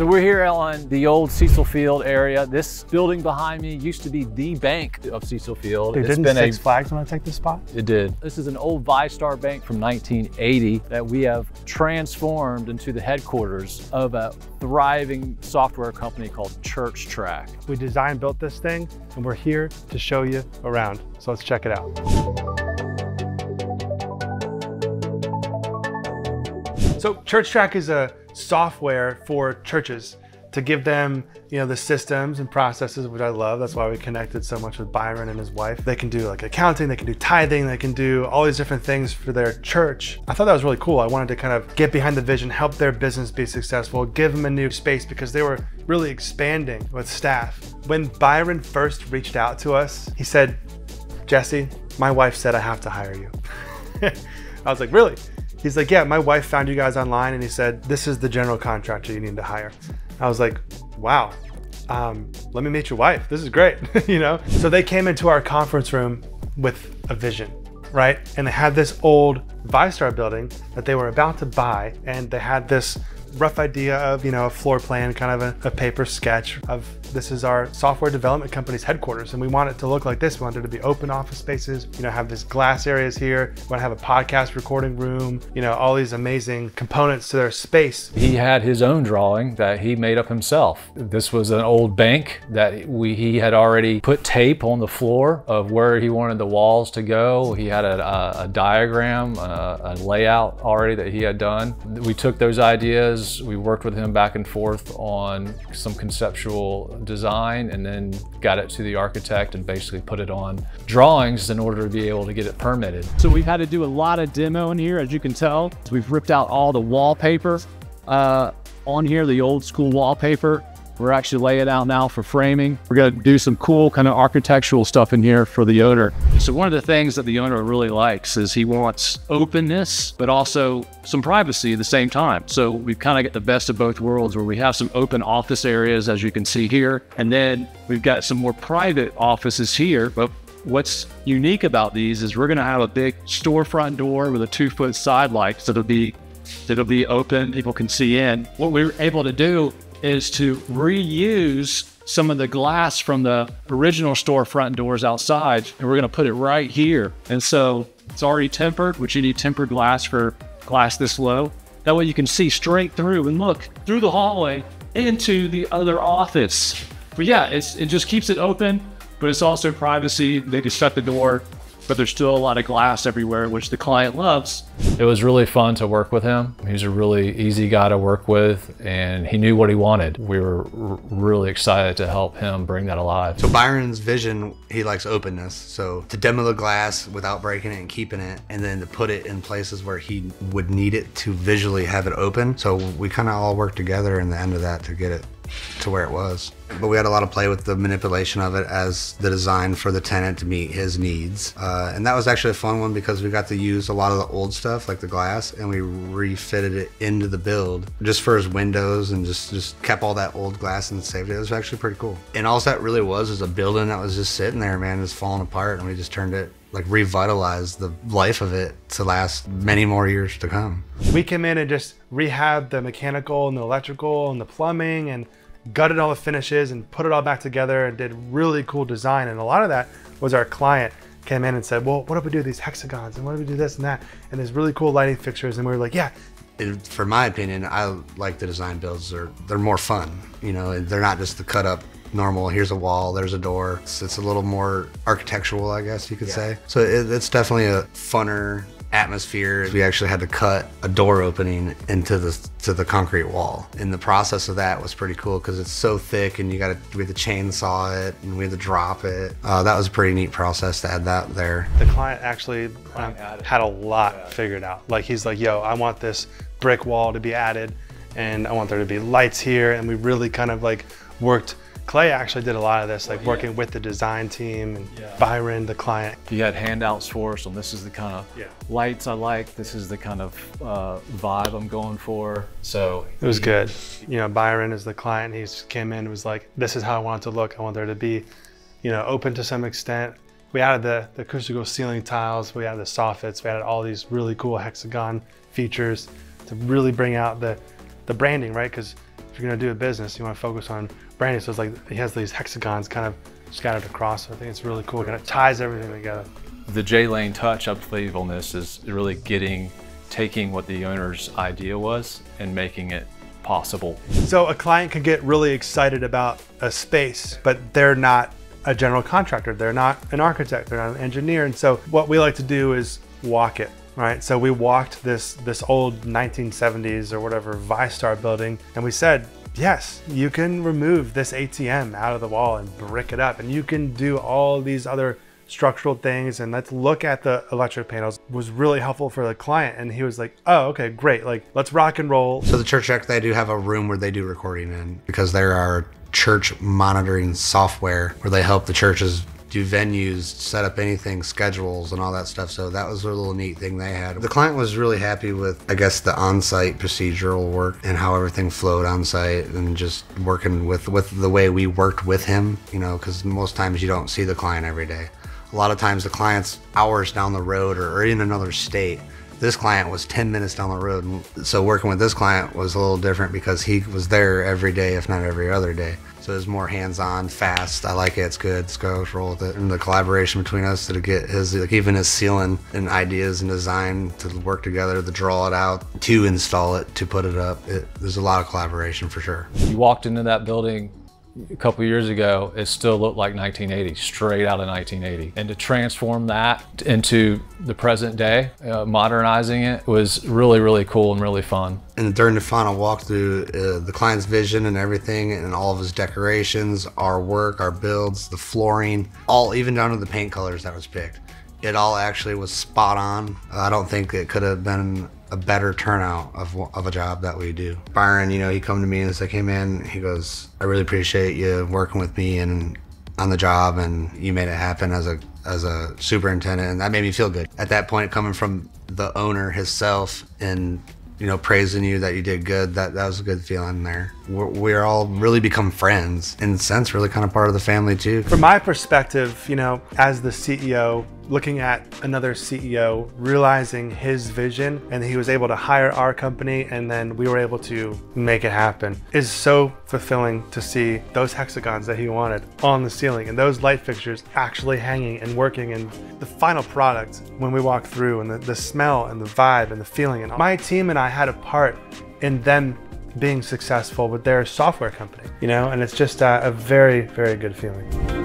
So we're here on the old Cecil Field area. This building behind me used to be the bank of Cecil Field. Dude, didn't Six Flags want to take this spot? It did. This is an old VyStar Bank from 1980 that we have transformed into the headquarters of a thriving software company called Churchtrac. We designed, built this thing, and we're here to show you around. So let's check it out. So Churchtrac is a software for churches to give them, the systems and processes, which I love. That's why we connected so much with Byron and his wife. They can do like accounting, they can do tithing, they can do all these different things for their church. I thought that was really cool. I wanted to kind of get behind the vision, help their business be successful, give them a new space because they were really expanding with staff. When Byron first reached out to us, he said, "Jesse, my wife said I have to hire you." I was like, "Really?" He's like, "Yeah, my wife found you guys online and he said, this is the general contractor you need to hire." I was like, "Wow, let me meet your wife. This is great." So they came into our conference room with a vision, right? And they had this old VyStar building that they were about to buy. And they had this rough idea of, a floor plan, kind of a paper sketch of this is our software development company's headquarters. And we want it to look like this. We want it to be open office spaces, have this glass areas here. We want to have a podcast recording room, all these amazing components to their space. He had his own drawing that he made up himself. This was an old bank that he had already put tape on the floor of where he wanted the walls to go. He had a diagram, a layout already that he had done. We took those ideas, we worked with him back and forth on some conceptual design and then got it to the architect and basically put it on drawings in order to be able to get it permitted. So we've had to do a lot of demo in here, as you can tell. So we've ripped out all the wallpaper on here, the old school wallpaper. We're actually laying it out now for framing. We're gonna do some cool kind of architectural stuff in here for the owner. So one of the things that the owner really likes is he wants openness, but also some privacy at the same time. So we've kind of got the best of both worlds where we have some open office areas, as you can see here. And then we've got some more private offices here. But what's unique about these is we're gonna have a big storefront door with a 2-foot side light. So it'll be open, people can see in. What we were able to do is to reuse some of the glass from the original storefront doors outside, and we're gonna put it right here. And so it's already tempered, which you need tempered glass for glass this low. That way you can see straight through and look through the hallway into the other office. But yeah, it just keeps it open, but it's also privacy. They can shut the door, but there's still a lot of glass everywhere, which the client loves. It was really fun to work with him. He's a really easy guy to work with and he knew what he wanted. We were really excited to help him bring that alive. So Byron's vision, he likes openness. So to demo the glass without breaking it and keeping it, and then to put it in places where he would need it to visually have it open. So we kind of all worked together in the end of that to get it to where it was. But we had a lot of play with the manipulation of it as the design for the tenant to meet his needs. And that was actually a fun one because we got to use a lot of the old stuff like the glass and we refitted it into the build just for his windows and just kept all that old glass and saved it. It was actually pretty cool. And all that really was a building that was just sitting there, man, just falling apart, and we just turned it, like revitalized the life of it to last many more years to come. We came in and just rehabbed the mechanical and the electrical and the plumbing and gutted all the finishes and put it all back together and did really cool design. And a lot of that was our client came in and said, well, what if we do these hexagons and what if we do this and that? And there's really cool lighting fixtures. And we were like, yeah. For my opinion, I like the design builds. They're more fun. They're not just the cut up normal, here's a wall, there's a door. It's a little more architectural, I guess you could say. So it's definitely a funner atmosphere. We actually had to cut a door opening into the concrete wall. And the process of that was pretty cool because it's so thick and we had to chainsaw it and we had to drop it. That was a pretty neat process to add that there. The client actually had a lot figured out. Like he's like, yo, I want this brick wall to be added and I want there to be lights here. And we really kind of like worked. Clay actually did a lot of this, like working with the design team and Byron, the client. He had handouts for us on this is the kind of lights I like, this is the kind of vibe I'm going for. So it was good. Byron is the client. He came in and was like, this is how I want it to look. I want there to be, open to some extent. We added the acoustical ceiling tiles, we added the soffits, we added all these really cool hexagon features to really bring out the branding, right? Because if you're gonna do a business, you wanna focus on branding. So it's like, he has these hexagons kind of scattered across. So I think it's really cool. And it ties everything together. The J-Lane touch unbelievableness is really taking what the owner's idea was and making it possible. So a client can get really excited about a space, but they're not a general contractor. They're not an architect, they're not an engineer. And so what we like to do is walk it, right? So we walked this old 1970s or whatever VyStar building, and we said, yes, you can remove this ATM out of the wall and brick it up, and you can do all these other structural things, and let's look at the electric panels. It was really helpful for the client, and he was like, oh, okay, great, like let's rock and roll. So the Churchtrac, they do have a room where they do recording in, because there are church monitoring software where they help the churches do venues, set up anything, schedules and all that stuff. So that was a little neat thing they had. The client was really happy with, I guess, the on-site procedural work and how everything flowed on-site, and just working with the way we worked with him, you know, because most times you don't see the client every day. A lot of times the client's hours down the road or in another state. This client was 10 minutes down the road. So working with this client was a little different because he was there every day, if not every other day. So it was more hands-on, fast. I like it, it's good, let's go, let's roll with it. And the collaboration between us to get his, like even his ceiling and ideas and design to work together, to draw it out, to install it, to put it up. There's a lot of collaboration for sure. You walked into that building a couple years ago, it still looked like 1980, straight out of 1980. And to transform that into the present day, modernizing it, was really, really cool and really fun. And during the final walkthrough, the client's vision and everything, and all of his decorations, our work, our builds, the flooring, all even down to the paint colors that was picked. It all actually was spot on. I don't think it could have been a better turnout of a job that we do. Byron, you know, he come to me and was like, hey man, he goes, I really appreciate you working with me and on the job, and you made it happen as a superintendent, and that made me feel good. At that point, coming from the owner himself and, you know, praising you that you did good, that was a good feeling there. We're all really become friends, in a sense, really kind of part of the family too. From my perspective, you know, as the CEO, looking at another CEO, realizing his vision, and he was able to hire our company, and then we were able to make it happen, is so fulfilling to see those hexagons that he wanted on the ceiling and those light fixtures actually hanging and working, and the final product when we walk through, and the smell and the vibe and the feeling. And my team and I had a part in them being successful with their software company, you know, and it's just a very, very good feeling.